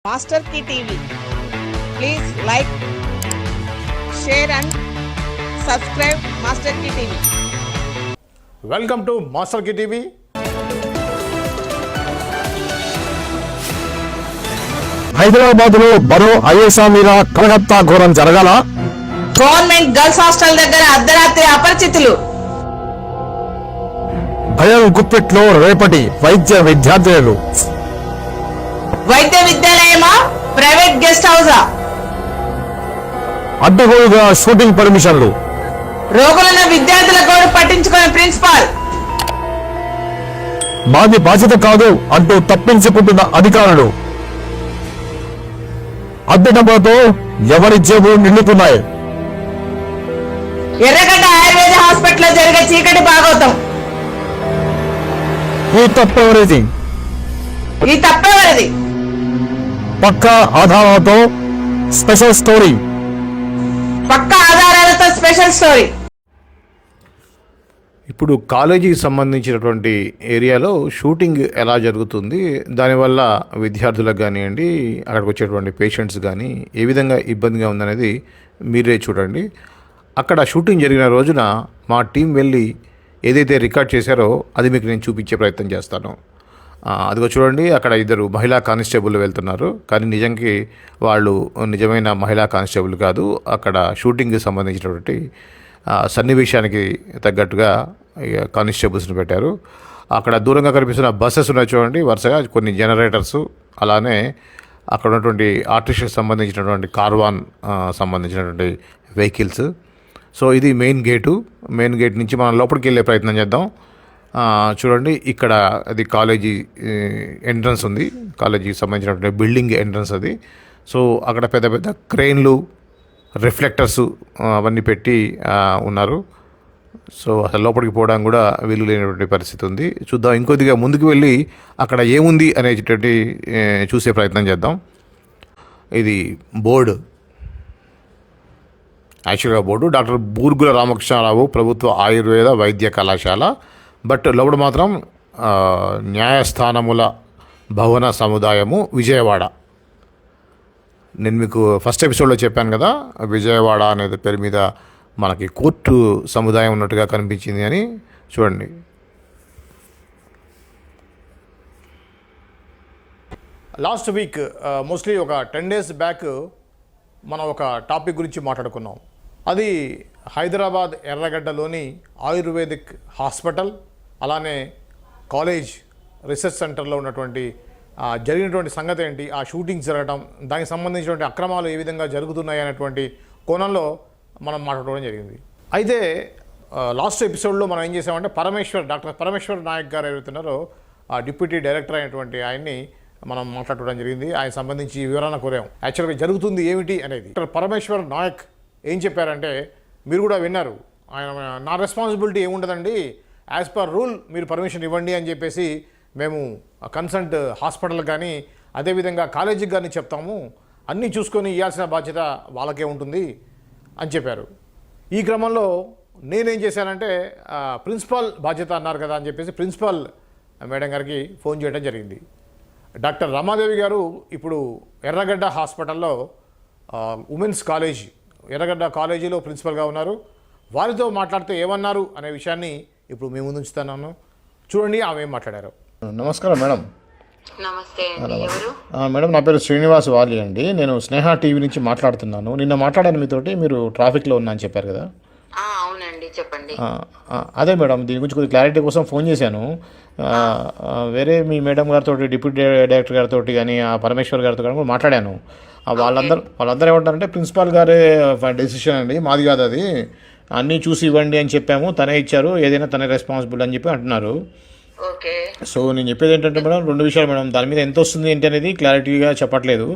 Master Key TV. Please like, share and subscribe Master Key TV. Welcome to Master Key TV. హైదరాబాద్లో మరో ఐఎస్ఆ మీద కలకత్తా ఘోరం జరగాల. Government girls hostel దగ్గర అర్ధరాత్రి అపరిచితులు. భయం గుప్పెట్లో రేపటి వైద్య విద్యార్థులు. వైద్య విద్యాలయమా ప్రైవేట్ గెస్ట్ హౌసా? అడ్డగోలుగా షూటింగ్ పర్మిషన్లు. రోగులను విద్యార్థుల గోడు పట్టించుకునే ప్రిన్సిపాల్. మాది బాధ్యత కాదు అంటూ తప్పించుకుంటున్న అధికారులు. అద్దె డబ్బులతో ఎవరి జేబులు నిండుతున్నాయి. ఎర్రగడ్డ ఆయుర్వేద హాస్పిటల్లో జరిగే చీకటి భాగవతం. ఈ తప్పెవరిది? ఈ తప్పెవరిది? పక్కా ఆధారాలతో స్పెషల్ స్టోరీ. పక్కా ఆధారాలతో స్పెషల్ స్టోరీ. ఇప్పుడు కాలేజీకి సంబంధించినటువంటి ఏరియాలో షూటింగ్ ఎలా జరుగుతుంది, దానివల్ల విద్యార్థులకు కానివ్వండి, అక్కడికి వచ్చేటువంటి పేషెంట్స్ కానీ ఏ విధంగా ఇబ్బందిగా ఉందనేది మీరే చూడండి. అక్కడ షూటింగ్ జరిగిన రోజున మా టీం వెళ్ళి ఏదైతే రికార్డ్ చేశారో అది మీకు నేను చూపించే ప్రయత్నం చేస్తాను. అదిగో చూడండి, అక్కడ ఇద్దరు మహిళా కానిస్టేబుల్ వెళ్తున్నారు, కానీ నిజంకి వాళ్ళు నిజమైన మహిళా కానిస్టేబుల్ కాదు. అక్కడ షూటింగ్కి సంబంధించినటువంటి సన్నివేశానికి తగ్గట్టుగా కానిస్టేబుల్స్ని పెట్టారు. అక్కడ దూరంగా కనిపిస్తున్న బస్సెస్ ఉన్నాయి చూడండి, వరుసగా కొన్ని జనరేటర్స్, అలానే అక్కడ ఉన్నటువంటి ఆర్టిస్ట్కి సంబంధించినటువంటి కార్వాన్ సంబంధించినటువంటి వెహికల్స్. సో ఇది మెయిన్ గేటు. మెయిన్ గేట్ నుంచి మనం లోపలికి వెళ్ళే ప్రయత్నం చేద్దాం. చూడండి, ఇక్కడ అది కాలేజీ ఎంట్రన్స్ ఉంది, కాలేజీకి సంబంధించినటువంటి బిల్డింగ్ ఎంట్రన్స్ అది. సో అక్కడ పెద్ద పెద్ద క్రెయిన్లు, రిఫ్లెక్టర్స్ అవన్నీ పెట్టి ఉన్నారు. సో అసలు లోపలికి పోవడానికి కూడా వీలు లేనటువంటి పరిస్థితి ఉంది. చూద్దాం, ఇంకొద్దిగా ముందుకు వెళ్ళి అక్కడ ఏముంది అనేటువంటి చూసే ప్రయత్నం చేద్దాం. ఇది బోర్డు, యాక్చువల్గా బోర్డు డాక్టర్ బూర్గుల రామకృష్ణారావు ప్రభుత్వ ఆయుర్వేద వైద్య కళాశాల, బట్ లోపల మాత్రం న్యాయస్థానముల భవన సముదాయము విజయవాడ. నేను మీకు ఫస్ట్ ఎపిసోడ్లో చెప్పాను కదా, విజయవాడ అనేది పేరు మీద మనకి కోర్టు సముదాయం ఉన్నట్టుగా కనిపించింది అని. చూడండి, లాస్ట్ వీక్ మోస్ట్లీ ఒక 10 days బ్యాక్ మనం ఒక టాపిక్ గురించి మాట్లాడుకున్నాం. అది హైదరాబాద్ ఎర్రగడ్డలోని ఆయుర్వేదిక్ హాస్పిటల్, అలానే కాలేజ్ రీసెర్చ్ సెంటర్లో ఉన్నటువంటి జరిగినటువంటి సంగతి ఏంటి, ఆ షూటింగ్స్ జరగడం, దానికి సంబంధించినటువంటి అక్రమాలు ఏ విధంగా జరుగుతున్నాయి అనేటువంటి కోణంలో మనం మాట్లాడుకోవడం జరిగింది. అయితే లాస్ట్ ఎపిసోడ్లో మనం ఏం చేసామంటే డాక్టర్ పరమేశ్వర్ నాయక్ గారు ఎవరుతున్నారో ఆ డిప్యూటీ డైరెక్టర్ అయినటువంటి ఆయన్ని మనం మాట్లాడుకోవడం జరిగింది. ఆయన సంబంధించి వివరణ కోరాం, యాక్చువల్గా జరుగుతుంది ఏమిటి అనేది. డాక్టర్ పరమేశ్వర్ నాయక్ ఏం చెప్పారంటే, మీరు కూడా విన్నారు, ఆయన నా రెస్పాన్సిబిలిటీ ఏముండదండి, యాజ్ పర్ రూల్ మీరు పర్మిషన్ ఇవ్వండి అని చెప్పేసి మేము కన్సల్ట్ హాస్పిటల్ కానీ అదేవిధంగా కాలేజీకి కానీ చెప్తాము, అన్నీ చూసుకొని ఇవ్వాల్సిన బాధ్యత వాళ్ళకే ఉంటుంది అని చెప్పారు. ఈ క్రమంలో నేనేం చేశానంటే, ప్రిన్సిపాల్ బాధ్యత అన్నారు కదా అని చెప్పేసి ప్రిన్సిపాల్ మేడం గారికి ఫోన్ చేయడం జరిగింది. డాక్టర్ రమాదేవి గారు ఇప్పుడు ఎర్రగడ్డ హాస్పిటల్లో ఉమెన్స్ కాలేజ్, ఎర్రగడ్డ కాలేజీలో ప్రిన్సిపల్గా ఉన్నారు. వారితో మాట్లాడితే ఏమన్నారు అనే విషయాన్ని ఇప్పుడు మేము ముందు ఉంచుతున్నాను. చూడండి ఆమె ఏం మాట్లాడారు. నమస్కారం మేడం. నమస్తే అండి. ఎవరు? మేడం, నా పేరు శ్రీనివాస్ వాలి అండి. నేను స్నేహ టీవీ నుంచి మాట్లాడుతున్నాను. నిన్న మాట్లాడాను మీతోటి, మీరు ట్రాఫిక్లో ఉన్నా అని చెప్పారు కదా. అవునండి, చెప్పండి. అదే మేడం, దీని గురించి కొద్దిగా క్లారిటీ కోసం ఫోన్ చేశాను. వేరే మీ మేడం గారితో, డిప్యూటీ డైరెక్టర్ గారితో కానీ ఆ పరమేశ్వర్ గారితో కానీ కూడా మాట్లాడాను. వాళ్ళందరూ ఏమంటారంటే, ప్రిన్సిపాల్ గారే డెసిషన్ అండి, మాది కాదు అది, అన్నీ చూసి ఇవ్వండి అని చెప్పాము, తనే ఇచ్చారు, ఏదైనా తనే రెస్పాన్సిబుల్ అని చెప్పి అంటున్నారు. ఓకే. సో నేను చెప్పేది ఏంటంటే మేడం, 2 విషయాలు మేడం, దాని మీద ఎంత వస్తుంది ఏంటి అనేది క్లారిటీగా చెప్పట్లేదు.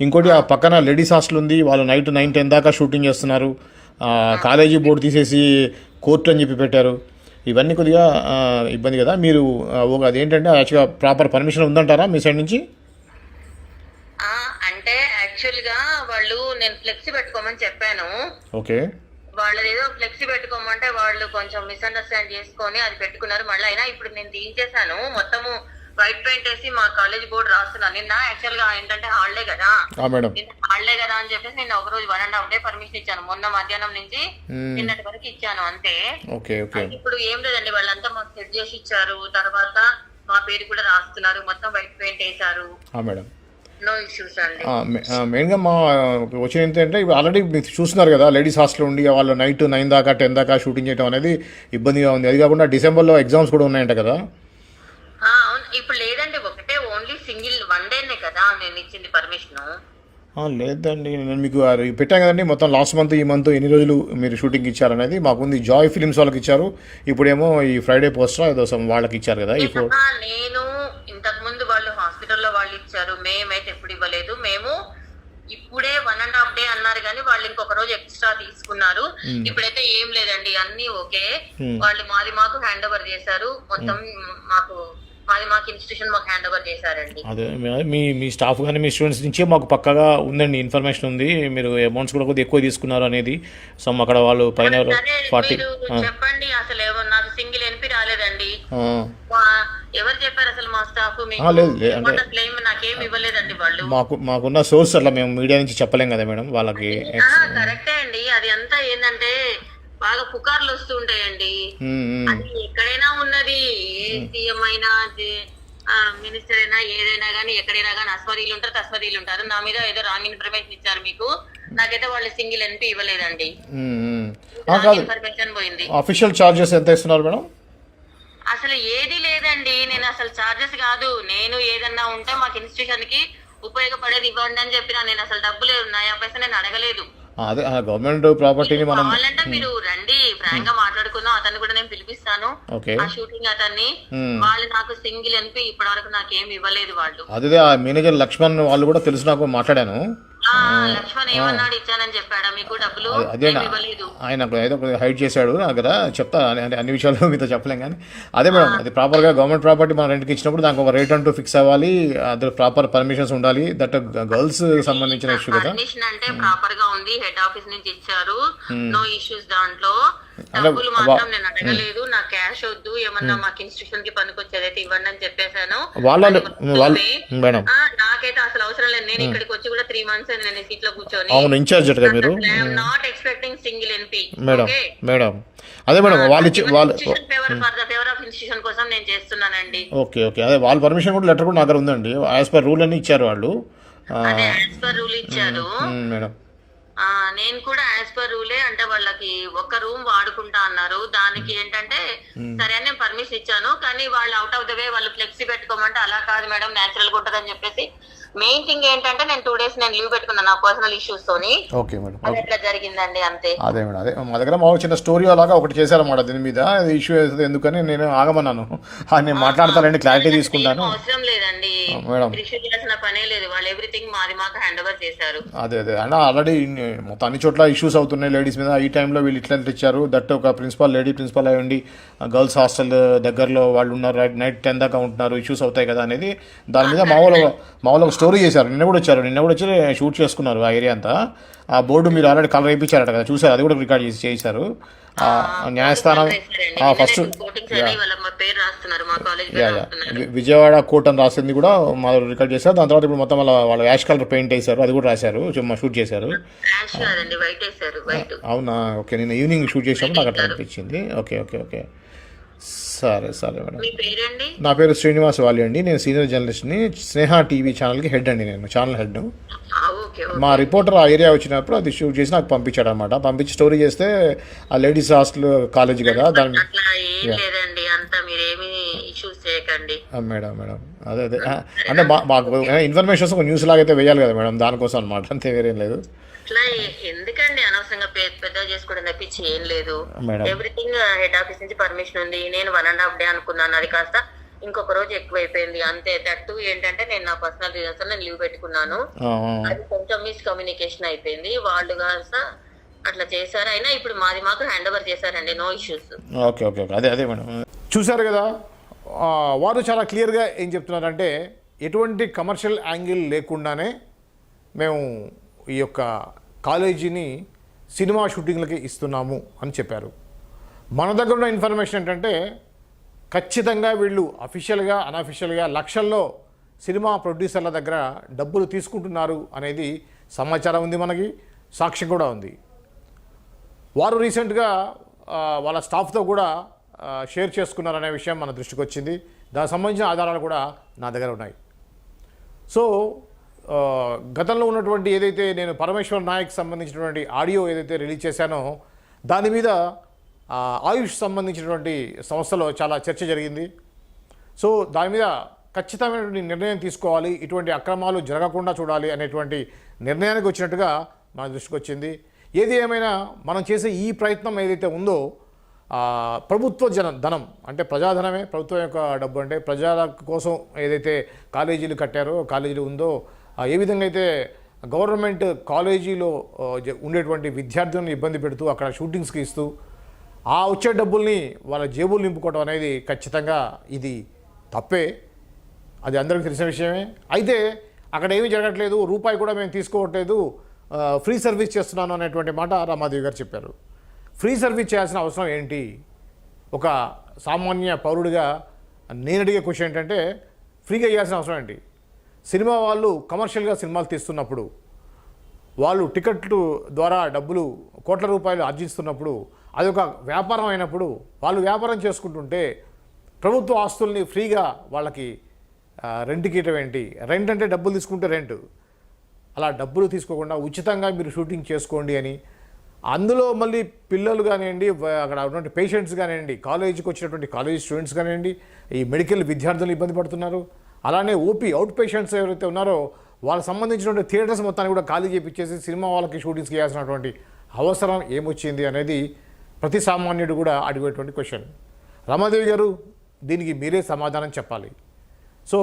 ఇంకోటి, ఆ పక్కన లేడీస్ హాస్టల్ ఉంది, వాళ్ళు నైట్ 9-10 దాకా షూటింగ్ చేస్తున్నారు. కాలేజీ బోర్డు తీసేసి కోర్టు అని చెప్పి పెట్టారు. ఇవన్నీ కొద్దిగా ఇబ్బంది కదా. మీరు అదేంటంటే యాక్చువల్గా ప్రాపర్ పర్మిషన్ ఉందంటారా మీ సైడ్ నుంచి? అంటే యాక్చువల్గా వాళ్ళు, నేను ఫ్లెక్సీ పెట్టుకోమని చెప్పాను. ఓకే. వాళ్ళు ఏదో ఫ్లెక్సీ పెట్టుకోమంటే వాళ్ళు కొంచెం మిస్అండర్స్టాండ్ చేసుకొని అది పెట్టుకున్నారు. మళ్ళీ అయినా ఇప్పుడు నేను తీసేసాను, మొత్తము వైట్ పెయింట్ వేసి మా కాలేజ్ బోర్డు రాస్తున్నాను. నిన్న యాక్చువల్ గా ఏంటంటే హాలిడే కదా, మేడం నిన్న హాలిడే కదా అని చెప్పేసి నిన్న ఒక రోజు 1.5 day పర్మిషన్ ఇచ్చాను. మొన్న మధ్యాహ్నం నుంచి నిన్నటి వరకు ఇచ్చాను అంతే. Okay okay. ఇప్పుడు ఏం లేదండి, వాళ్ళంతా మాకు సెట్ చేసి ఇచ్చారు. తర్వాత మా పేరు కూడా రాస్తున్నారు, మొత్తం వైట్ పెయింట్ వేశారు. మేడం నో ఇష్యూస్ అండి. మెయిన్గా మా వచ్చిన ఏంటంటే ఆల్రెడీ మీరు చూస్తున్నారు కదా, లేడీస్ హాస్టల్ ఉండి వాళ్ళు నైట్ 9 దాకా 10 దాకా షూటింగ్ చేయడం అనేది ఇబ్బందిగా ఉంది. అది కాకుండా డిసెంబర్లో ఎగ్జామ్స్ కూడా ఉన్నాయంట కదా. అవును, ఇప్పుడు లేదండి, ఒకటే ఓన్లీ సింగిల్ 1 day కదా నేను ఇచ్చింది పర్మిషన్. లేదండి, నేను మీకు పెట్టాను కదండి మొత్తం లాస్ట్ మంత్ ఈ మంత్ ఎన్ని రోజులు మీరు షూటింగ్ ఇచ్చారనేది. మాకుంది జాయ్ ఫిలిమ్స్ వాళ్ళకి ఇచ్చారు, ఇప్పుడేమో ఈ ఫ్రైడే పోస్టర్ ఏదో వాళ్ళకి ఇచ్చారు కదా. ఇప్పుడు నేను ఇంతకు ముందు వాళ్ళు హాస్పిటల్లో వాళ్ళు ఇచ్చారు, మేమైతే ఎప్పుడు ఇవ్వలేదు. మేము ఇప్పుడే 1.5 day అన్నారు కానీ వాళ్ళు ఇంకొక రోజు ఎక్స్ట్రా తీసుకున్నారు. ఇప్పుడైతే ఏం లేదండి, అన్ని ఓకే. వాళ్ళు మాకు హ్యాండ్ ఓవర్ చేశారు, మొత్తం మాకు ఇన్స్టిట్యూషన్ మాకు హ్యాండ్ ఓవర్ చేశారండి. అదే మీ స్టాఫ్ కానీ మీ స్టూడెంట్స్ నుంచే మాకు పక్కగా ఉందండి, ఇన్ఫర్మేషన్ ఉంది. మీరు అమౌంట్స్ కూడా కొద్దిగా ఎక్కువ తీసుకున్నారు అనేది. సో అక్కడ వాళ్ళు పైన 40 చెప్పండి. అసలు నాకు సింగిల్ ఎన్పి రాలేదండి. ఎవరు చెప్పారు అసలు? మా స్టాఫ్ క్లెయిమ్ నాకేం ఇవ్వలేదండి వాళ్ళు. మాకున్న సోర్స్ అట్లా మేము మీడియా నుంచి చెప్పలేం కదా మేడం వాళ్ళకి. కరెక్టే అండి, అది అంతా ఏంటంటే బాగా పుకార్లు వస్తుంటాయండి. అది ఎక్కడైనా ఉన్నది, సీఎం అయినా మినిస్టర్ అయినా ఏదైనా కానీ ఎక్కడైనా కానీ అస్మదీలు ఉంటారు, తస్మదీలు ఉంటారు. నా మీద ఏదో రాంగ్ ఇన్ఫర్మేషన్ ఇచ్చారు మీకు. నాకైతే వాళ్ళు సింగిల్ ఎన్పి ఇవ్వలేదండి, ఇన్ఫర్మేషన్ పోయింది. అఫీషియల్ చార్జెస్ ఎంత ఇస్తున్నారు మేడం? అసలు ఏది లేదండి, నేను అసలు చార్జెస్ కాదు, నేను ఏదన్నా ఉంటే మాకు ఇన్స్టిట్యూషన్ కి ఉపయోగపడేది ఇవ్వండి అని చెప్పిన. నేను అసలు డబ్బులు ఉన్నాయా పైసా నేను అడగలేదు. అదే గవర్నమెంట్ ప్రాపర్టీని మనం కావాలంటే మీరు రండి, ఫ్రాంక్ గా మాట్లాడుకుందాం. అతన్ని కూడా నేను పిలిపిస్తాను, ఆ షూటింగ్ అతన్ని. వాళ్ళు నాకు సింగిల్ ఎన్పి ఇప్పటి వరకు నాకేం ఇవ్వలేదు వాళ్ళు. అదే ఆ మేనేజర్ లక్ష్మణ్ వాళ్ళు కూడా తెలుసు, నాకు మాట్లాడాను. లక్ష్మణ్ ఏమన్నాడు, ఇచ్చానని చెప్పాడా మీకు డబ్బులు? అదే ఆయన ఏదో హైడ్ చేశాడు నాకు కదా, చెప్తా అన్ని విషయాలు మీతో చెప్పలేం కానీ. అదే మేడం, అది ప్రాపర్గా గవర్నమెంట్ ప్రాపర్టీ మనం రెంట్కి ఇచ్చినప్పుడు దానికి ఒక రేట్ అంటూ ఫిక్స్ అవ్వాలి, అది ప్రాపర్ పర్మిషన్స్ ఉండాలి. దట్ గర్ల్స్ సంబంధించిన ఇష్యూ కదా. పర్మిషన్ అంటే ప్రాపర్ గా ఉంది, హెడ్ ఆఫీస్ నుంచి ఇచ్చారు, నో ఇష్యూస్. దాంట్లో డబ్బులు మాత్రం నేను అడగలేదు, నా క్యాష్ వద్దు, ఏమన్నా మాకు ఇన్స్టిట్యూషన్ కి పనికొచ్చేదైతే ఇవ్వండి అని చెప్పేశాను. నాకైతే అసలు అవసరం లేదు, నేను ఇక్కడికి వచ్చి కూడా 3 months అయింది నేను సీట్ లో కూర్చొని. Not expecting single N P. Madam అదే మేడం వాళ్ళు ఫేవర్ ఆఫ్ ఇన్స్టిట్యూషన్ కోసం నేను చేస్తున్నానండి. Okay okay. అదే వాళ్ళ పర్మిషన్ కూడా లెటర్ కూడా నా దగ్గర ఉందండి, యాజ్ పర్ రూల్ అని ఇచ్చారు వాళ్ళు. అదే యాజ్ పర్ రూల్ ఇచ్చారు మేడం. నేను కూడా యాజ్ పర్ రూలే, అంటే వాళ్ళకి ఒక రూమ్ వాడుకుంటా అన్నారు. దానికి ఏంటంటే సరే అని నేను పర్మిషన్ ఇచ్చాను, కానీ వాళ్ళు అవుట్ ఆఫ్ ద వే వాళ్ళు ఫ్లెక్సీ పెట్టుకోమంటే అలా కాదు మేడం, న్యాచురల్ గా ఉంటదని చెప్పేసి. మెయిన్ థింగ్ ఏంటంటే నేను 2 days నేను లీవ్ పెట్టుకున్నాను నా పర్సనల్ ఇష్యూస్ తోని. ఓకే మేడం, అది ఎట్లా జరిగిందండి అంతే. అదే మేడం, అదే మా దగ్గర మా చిన్న స్టోరీ అలాగా ఒకటి చేశారన్నమాట దీని మీద. ఇష్యూ ఎందుకని నేను ఆగమన్నాను, నేను మాట్లాడతానండి, క్లారిటీ తీసుకుంటాను. అవసరం లేదండి మేడం, ఇష్యూ చేయాల్సిన పనే లేదు, వాళ్ళు ఎవ్రీథింగ్ మాకు హ్యాండ్ ఓవర్ చేశారు. అదే అంటే ఆల్రెడీ మొత్తం అన్ని చోట్ల ఇష్యూస్ అవుతున్నాయి లేడీస్ మీద. ఈ టైంలో వీళ్ళు ఇట్లా ఇచ్చారు, దట్ ఒక లేడీ ప్రిన్సిపాల్ అయ్యి ఉండి గర్ల్స్ హాస్టల్ దగ్గరలో వాళ్ళు ఉన్నారు, నైట్ 10 దాకా ఉంటున్నారు, ఇష్యూస్ అవుతాయి కదా అనేది. దాని మీద మామూలుగా స్టోరీ చేశారు. నిన్న కూడా వచ్చి షూట్ చేసుకున్నారు ఆ ఏరియా అంతా. ఆ బోర్డు మీరు ఆల్రెడీ కలర్ వేయించారట కదా, చూసారు, అది కూడా రికార్డ్ చేశారు. న్యాయస్థానం ఫస్ట్ విజయవాడ కోర్ట్ అని రాసింది కూడా మా రికార్డ్ చేశారు. దాని తర్వాత ఇప్పుడు మొత్తం వాళ్ళ యాష్ కలర్ పెయింట్ వేశారు, అది కూడా రాశారు, షూట్ చేశారు. అవునా, ఓకే. నేను ఈవినింగ్ షూట్ చేసినప్పుడు నాకు అట్లా అనిపించింది. ఓకే ఓకే ఓకే, సరే మేడం. నా పేరు శ్రీనివాస్ వాలి అండి, నేను సీనియర్ జర్నలిస్ట్ని. స్నేహ టీవీ ఛానల్కి హెడ్ అండి, నేను ఛానల్ హెడ్. మా రిపోర్టర్ ఆ ఏరియా వచ్చినప్పుడు అది షూట్ చేసి నాకు పంపించాడు అనమాట. పంపించి స్టోరీ చేస్తే ఆ లేడీస్ హాస్టల్ కాలేజ్ కదా దాన్ని. మేడం అదే అంటే మాకు ఇన్ఫర్మేషన్స్ ఒక న్యూస్ లాగైతే వేయాలి కదా మేడం, దానికోసం అనమాట, అంతే, వేరేం లేదు. అట్లా ఎందుకండి అనవసరంగా పెద్ద చేసుకోవడం తప్పించి ఏం లేదు. ఎవ్రీథింగ్ హెడ్ ఆఫీస్ నుంచి పర్మిషన్ ఉంది. నేను 1.5 day అనుకున్నాను, అది కాస్త ఇంకొక రోజు ఎక్కువైపోయింది అంతే. దట్టు ఏంటంటే నేను నా పర్సనల్ రీజన్స్ నేను లీవ్ పెట్టుకున్నాను, అది కొంచెం మిస్కమ్యూనికేషన్ అయిపోయింది. వాళ్ళు కాస్త అట్లా చేశారు. అయినా ఇప్పుడు మాకు హ్యాండ్ ఓవర్ చేశారండి, no issues. Okay okay okay, అదే మేడం. చూసారు కదా, వారు చాలా క్లియర్గా ఏం చెప్తున్నారంటే ఎటువంటి కమర్షియల్ యాంగిల్ లేకుండానే మేము ఈ యొక్క కాలేజీని సినిమా షూటింగ్లకి ఇస్తున్నాము అని చెప్పారు. మన దగ్గర ఉన్న ఇన్ఫర్మేషన్ ఏంటంటే ఖచ్చితంగా వీళ్ళు అఫీషియల్గా అనఫీషియల్గా లక్షల్లో సినిమా ప్రొడ్యూసర్ల దగ్గర డబ్బులు తీసుకుంటున్నారు అనేది సమాచారం ఉంది, మనకి సాక్ష్యం కూడా ఉంది. వారు రీసెంట్గా వాళ్ళ స్టాఫ్తో కూడా షేర్ చేసుకున్నారనే విషయం మన దృష్టికి వచ్చింది. దానికి సంబంధించిన ఆధారాలు కూడా నా దగ్గర ఉన్నాయి. సో గతంలో ఉన్నటువంటి ఏదైతే నేను పరమేశ్వర్ నాయక్ సంబంధించినటువంటి ఆడియో ఏదైతే రిలీజ్ చేశానో దాని మీద ఆయుష్ సంబంధించినటువంటి సంస్థలో చాలా చర్చ జరిగింది. సో దాని మీద ఖచ్చితమైనటువంటి నిర్ణయం తీసుకోవాలి, ఇటువంటి అక్రమాలు జరగకుండా చూడాలి అనేటువంటి నిర్ణయానికి వచ్చినట్టుగా మన దృష్టికి వచ్చింది. ఏది ఏమైనా మనం చేసే ఈ ప్రయత్నం ఏదైతే ఉందో ప్రభుత్వ ధనం అంటే ప్రజాధనమే, ప్రభుత్వం యొక్క డబ్బు అంటే ప్రజల కోసం ఏదైతే కాలేజీలు కట్టారో కాలేజీలు ఉందో ఏ విధంగా అయితే గవర్నమెంట్ కాలేజీలో ఉండేటువంటి విద్యార్థులను ఇబ్బంది పెడుతూ అక్కడ షూటింగ్స్కి ఇస్తూ ఆ వచ్చే డబ్బుల్ని వాళ్ళ జేబులు నింపుకోవడం అనేది ఖచ్చితంగా ఇది తప్పే, అది అందరికీ తెలిసిన విషయమే. అయితే అక్కడ ఏమీ జరగట్లేదు, రూపాయి కూడా మేము తీసుకోవట్లేదు, ఫ్రీ సర్వీస్ చేస్తున్నాను అనేటువంటి మాట రామాదేవి గారు చెప్పారు. ఫ్రీ సర్వీస్ చేయాల్సిన అవసరం ఏంటి? ఒక సామాన్య పౌరుడిగా నేను అడిగే క్వశ్చన్ ఏంటంటే ఫ్రీగా ఇవ్వాల్సిన అవసరం ఏంటి? సినిమా వాళ్ళు కమర్షియల్గా సినిమాలు తీస్తున్నప్పుడు వాళ్ళు టికెట్లు ద్వారా డబ్బులు కోట్ల రూపాయలు ఆర్జిస్తున్నప్పుడు అది ఒక వ్యాపారం అయినప్పుడు వాళ్ళు వ్యాపారం చేసుకుంటుంటే ప్రభుత్వ ఆస్తుల్ని ఫ్రీగా వాళ్ళకి రెంట్కి ఇవ్వడం ఏంటి? రెంట్ అంటే డబ్బులు తీసుకుంటే రెంట్, అలా డబ్బులు తీసుకోకుండా ఉచితంగా మీరు షూటింగ్ చేసుకోండి అని, అందులో మళ్ళీ పిల్లలు కానివ్వండి, అక్కడ ఉన్నటువంటి పేషెంట్స్ కానివ్వండి, కాలేజీకి వచ్చినటువంటి కాలేజీ స్టూడెంట్స్ కానివ్వండి, ఈ మెడికల్ విద్యార్థులు ఇబ్బంది పడుతున్నారు. అలానే ఓపీ అవుట్ పేషెంట్స్ ఎవరైతే ఉన్నారో వాళ్ళకి సంబంధించినటువంటి థియేటర్స్ మొత్తాన్ని కూడా ఖాళీ చేయించేసి సినిమా వాళ్ళకి షూటింగ్స్ చేయాల్సినటువంటి అవసరం ఏమొచ్చింది అనేది ప్రతి సామాన్యుడు కూడా అడిగేటువంటి క్వశ్చన్. రమాదేవి గారు దీనికి మీరే సమాధానం చెప్పాలి. సో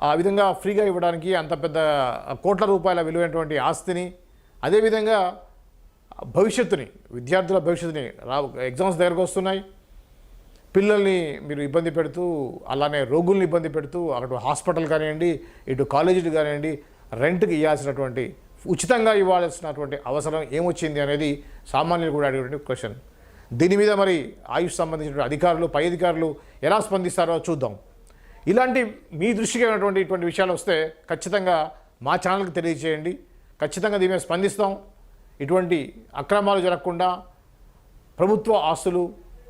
ఆ విధంగా ఫ్రీగా ఇవ్వడానికి అంత పెద్ద కోట్ల రూపాయల విలువైనటువంటి ఆస్తిని, అదేవిధంగా భవిష్యత్తుని, విద్యార్థుల భవిష్యత్తుని, ఎగ్జామ్స్ దగ్గరకు వస్తున్నాయి, పిల్లల్ని మీరు ఇబ్బంది పెడుతూ అలానే రోగుల్ని ఇబ్బంది పెడుతూ అటు హాస్పిటల్ కానివ్వండి, ఇటు కాలేజీలు కానివ్వండి రెంట్కి ఇవ్వాల్సినటువంటి, ఉచితంగా ఇవ్వాల్సినటువంటి అవసరం ఏమొచ్చింది అనేది సామాన్యులు కూడా అడిగేటువంటి క్వశ్చన్. దీని మీద మరి ఆయుష్ సంబంధించిన అధికారులు, పై అధికారులు ఎలా స్పందిస్తారో చూద్దాం. ఇలాంటి మీ దృష్టికి అయినటువంటి ఇటువంటి విషయాలు వస్తే ఖచ్చితంగా మా ఛానల్కి తెలియజేయండి, ఖచ్చితంగా దీని మీద స్పందిస్తాం. ఇటువంటి అక్రమాలు జరగకుండా ప్రభుత్వ ఆస్తులు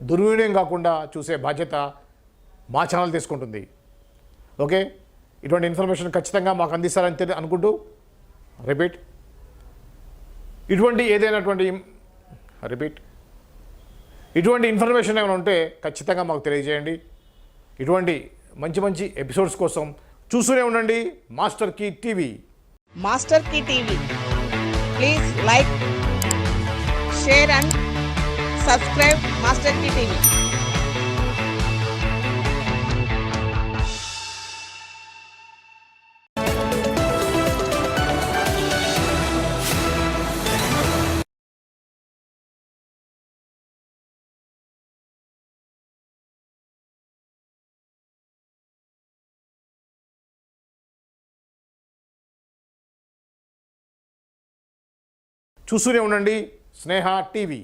దుర్వినియోగం కాకుండా చూసే బాధ్యత మా ఛానల్ తీసుకుంటుంది. ఓకే, ఇటువంటి ఇన్ఫర్మేషన్ ఖచ్చితంగా మాకు అందిస్తారని అనుకుంటూ ఇటువంటి ఇన్ఫర్మేషన్ ఏమైనా ఉంటే ఖచ్చితంగా మాకు తెలియజేయండి. ఇటువంటి మంచి మంచి ఎపిసోడ్స్ కోసం చూస్తూనే ఉండండి master key TV. Master key TV, please like, share and subscribe master key TV. చూస్తూనే ఉండండి స్నేహ టీవీ.